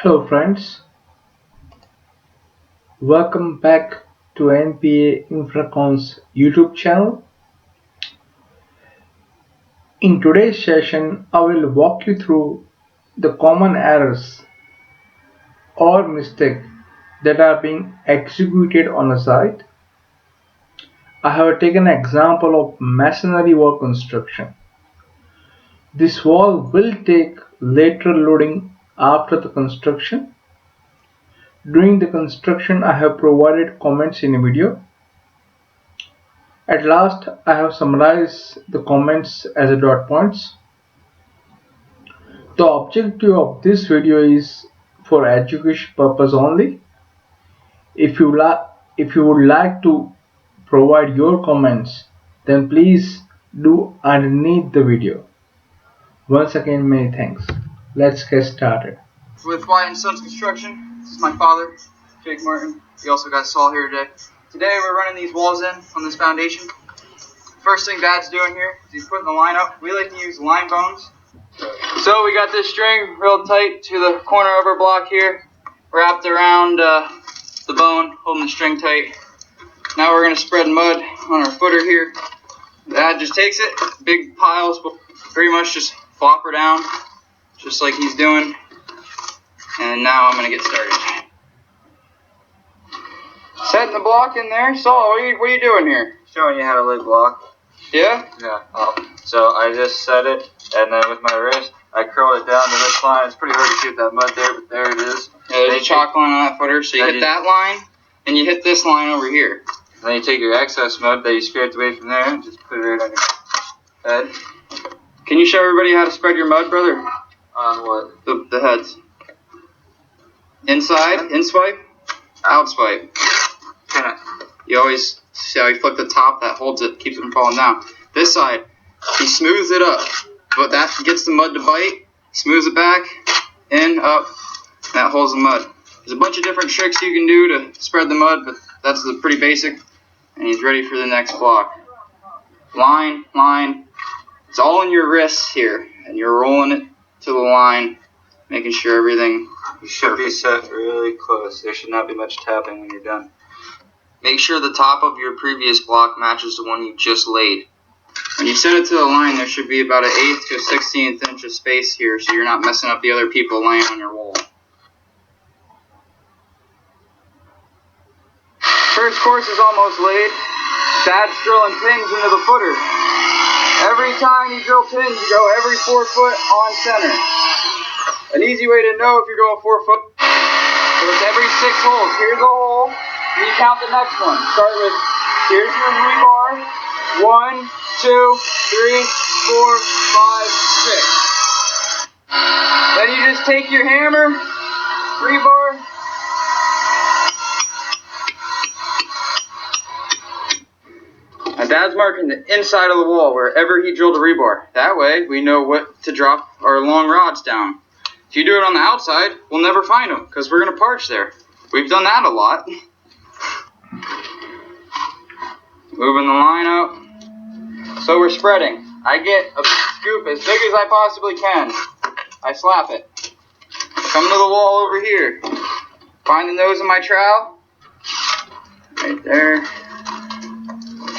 Hello friends, welcome back to NPA Infracon's YouTube channel. In today's session, I will walk you through the common errors or mistakes that are being executed on a site. I have taken an example of masonry wall construction. This wall will take lateral loading after the construction. During the construction, I have provided comments in a video. At last, I have summarized the comments as a dot points. The objective of this video is for education purpose only. If you would like to provide your comments, then please do underneath the video. Once again, many thanks. Let's get started. With Wyatt and Sons Construction. This is my father, Jake Martin. We also got Saul here today. Today we're running these walls in on this foundation. First thing Dad's doing here is he's putting the line up. We like to use line bones. So we got this string real tight to the corner of our block here, wrapped around the bone, holding the string tight. Now we're going to spread mud on our footer here. Dad just takes it, big piles, pretty much just flop her down, just like he's doing. And now I'm going to get started. Setting the block in there. Saul, what are you doing here? Showing you how to lay block. Yeah? Yeah. So I just set it, and then with my wrist, I curled it down to this line. It's pretty hard to see that mud there, but there it is. Yeah, there's a chalk line on that footer. So you hit that line, and you hit this line over here. And then you take your excess mud that you scraped away from there, and just put it right on your head. Can you show everybody how to spread your mud, brother? On what? The heads. Inside, in swipe, out swipe. You always see how you flip the top, that holds it, keeps it from falling down. This side, he smooths it up, but that gets the mud to bite, smooths it back, in, up, that holds the mud. There's a bunch of different tricks you can do to spread the mud, but that's the pretty basic, and he's ready for the next block. Line, line, it's all in your wrists here, and you're rolling it to the line, making sure everything. You should be set really close. There should not be much tapping when you're done. Make sure the top of your previous block matches the one you just laid. When you set it to the line, there should be about an 1/8 to a 1/16 inch of space here, so you're not messing up the other people laying on your wall. First course is almost laid. Dad's drilling pins into the footer. Every time you drill pins, you go every 4 foot on center. An easy way to know if you're going 4 foot, so it's every 6 holes. Here's a hole, and you count the next one. Start with, here's your rebar, 1, 2, 3, 4, 5, 6. Then you just take your hammer, rebar, and Dad's marking the inside of the wall wherever he drilled a rebar. That way, we know what to drop our long rods down. If you do it on the outside, we'll never find them because we're going to parch there. We've done that a lot. Moving the line up. So we're spreading. I get a scoop as big as I possibly can. I slap it. Come to the wall over here. Find the nose of my trowel. Right there.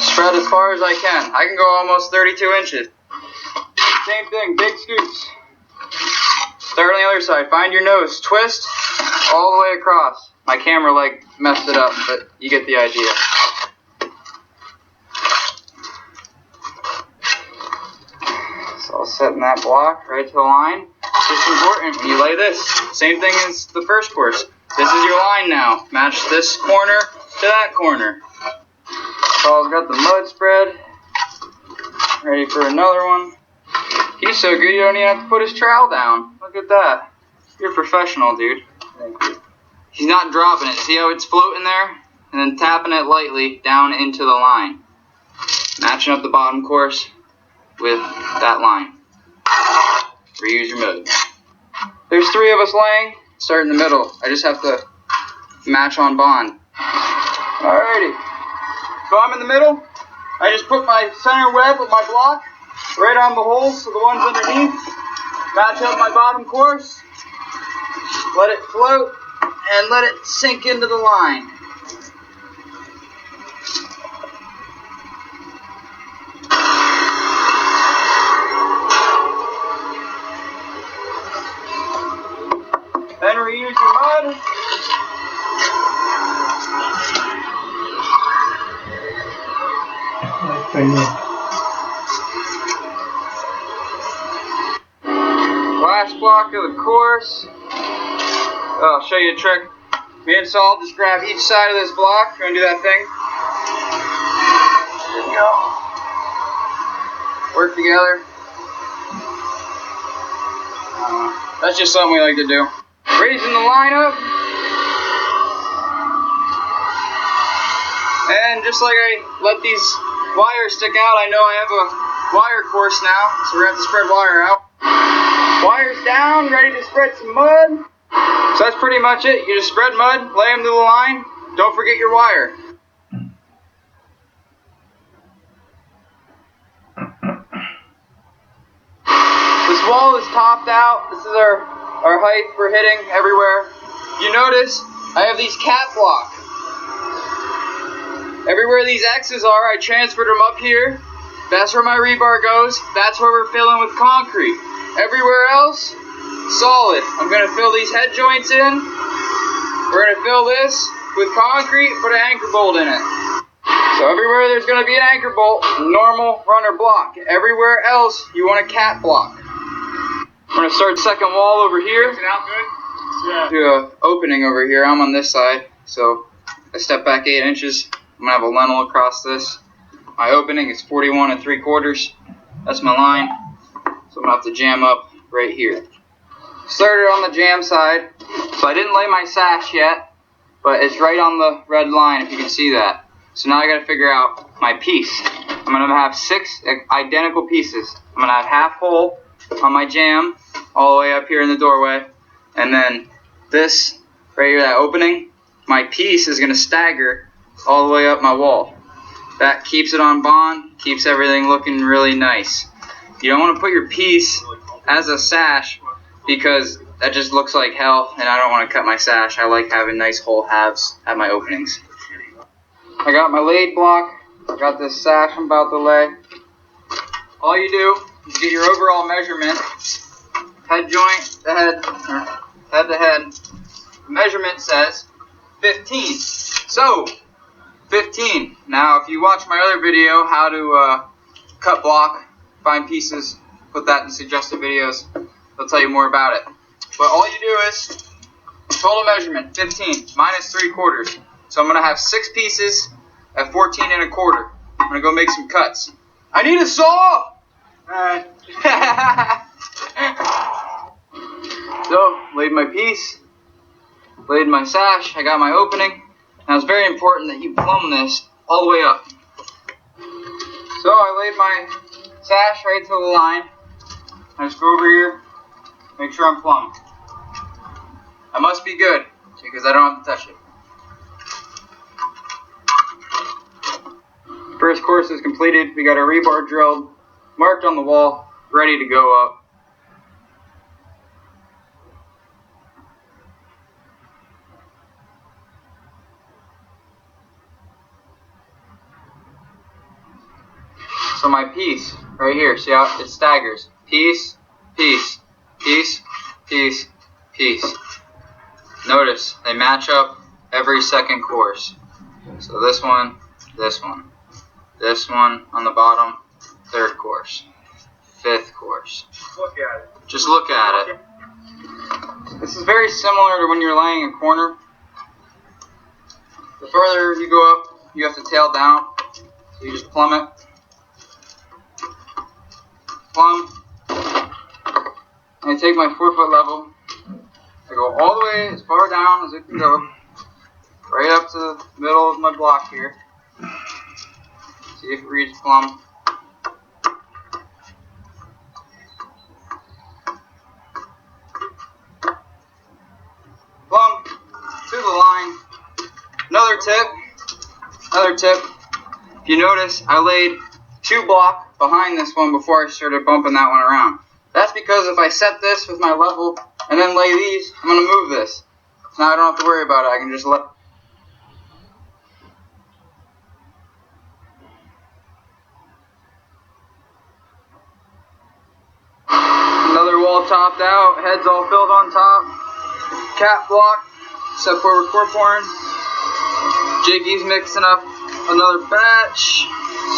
Spread as far as I can. I can go almost 32 inches. Same thing, big scoops. Start on the other side. Find your nose. Twist all the way across. My camera leg messed it up, but you get the idea. So I'll set in that block right to the line. It's important when you lay this. Same thing as the first course. This is your line now. Match this corner to that corner. Saul's got the mud spread. Ready for another one. He's so good you don't even have to put his trowel down. Look at that. You're a professional, dude. Thank you. He's not dropping it. See how it's floating there? And then tapping it lightly down into the line. Matching up the bottom course with that line. Reuse your mud. There's 3 of us laying. Start in the middle. I just have to match on bond. Alrighty. So I'm in the middle. I just put my center web with my block right on the holes, so the ones underneath match up my bottom course. let it float, and let it sink into the line. Then reuse your mud. Last block of the course. I'll show you a trick. Me and Saul just grab each side of this block. We're gonna do that thing. There we go. Work together. That's just something we like to do. Raising the line up. And just like I let these wires stick out, I know I have a wire course now, so we're going to have to spread wire out. Wires down, ready to spread some mud. So that's pretty much it. You just spread mud, lay them to the line. Don't forget your wire. This wall is topped out. This is our height for hitting everywhere. You notice I have these cat blocks. Everywhere these X's are, I transferred them up here. That's where my rebar goes. That's where we're filling with concrete. Everywhere else, solid. I'm going to fill these head joints in. We're going to fill this with concrete, put an anchor bolt in it. So everywhere there's going to be an anchor bolt, normal runner block. Everywhere else, you want a cat block. I'm going to start the second wall over here. Is it out good? Yeah. Do an opening over here. I'm on this side, so I step back 8 inches. I'm going to have a lintel across this. My opening is 41 3/4. That's my line. So I'm going to have to jam up right here. Started on the jam side. So I didn't lay my sash yet, but it's right on the red line if you can see that. So now I got to figure out my piece. I'm going to have 6 identical pieces. I'm going to have half hole on my jam all the way up here in the doorway. And then this right here, that opening, my piece is going to stagger all the way up my wall. That keeps it on bond, keeps everything looking really nice. You don't want to put your piece as a sash because that just looks like hell, and I don't want to cut my sash. I like having nice whole halves at my openings. I got my laid block, I got this sash I'm about to lay. All you do is get your overall measurement, head joint to head, or head to head. The measurement says 15. So 15. Now, if you watch my other video, how to cut block, find pieces, put that in suggested videos, they'll tell you more about it. But all you do is, total measurement, 15, minus 3/4. So I'm going to have 6 pieces at 14 1/4. I'm going to go make some cuts. I need a saw! Alright. So, laid my piece, laid my sash, I got my opening. Now it's very important that you plumb this all the way up. So I laid my sash right to the line. I just go over here, make sure I'm plumb. I must be good because I don't have to touch it. First course is completed. We got our rebar drilled, marked on the wall, ready to go up. So my piece, right here, see how it staggers? Piece, piece, piece, piece, piece. Notice, they match up every second course. So this one, this one on the bottom, 3rd course, 5th course. Look at it. Just look at it. This is very similar to when you're laying a corner. The further you go up, you have to tail down. So you just plumb it. Plumb. I take my 4-foot level. I go all the way as far down as it can go. Right up to the middle of my block here. See if it reads plumb. Plumb to the line. Another tip. If you notice, I laid 2 blocks behind this one before I started bumping that one around. That's because if I set this with my level and then lay these. I'm going to move this. Now I don't have to worry about it. I can just let. Another wall topped out, heads all filled on top. Cap block, except for we're pouring. Jiggy's mixing up another batch.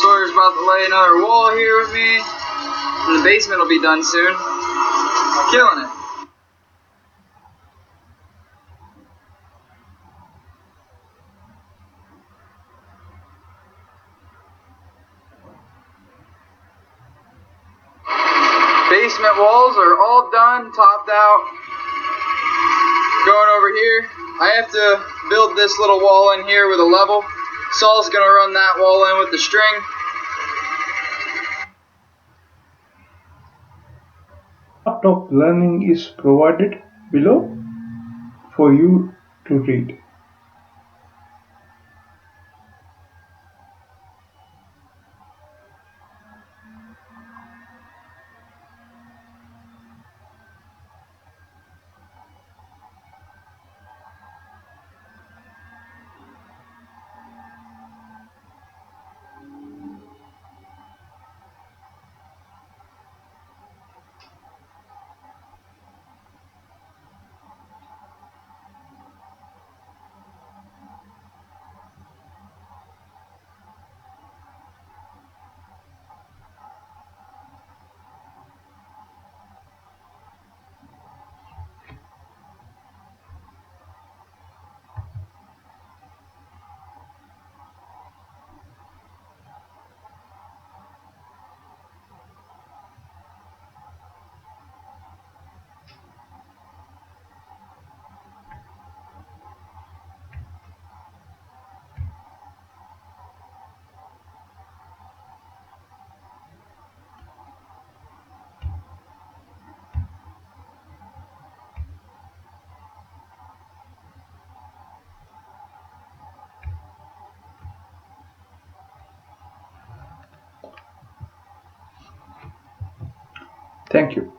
Sawyer's about to lay another wall here with me. And the basement will be done soon. Killing it. Basement walls are all done, topped out. Going over here, I have to build this little wall in here with a level. Saul's gonna run that wall in with the string. Part of learning is provided below for you to read. Thank you.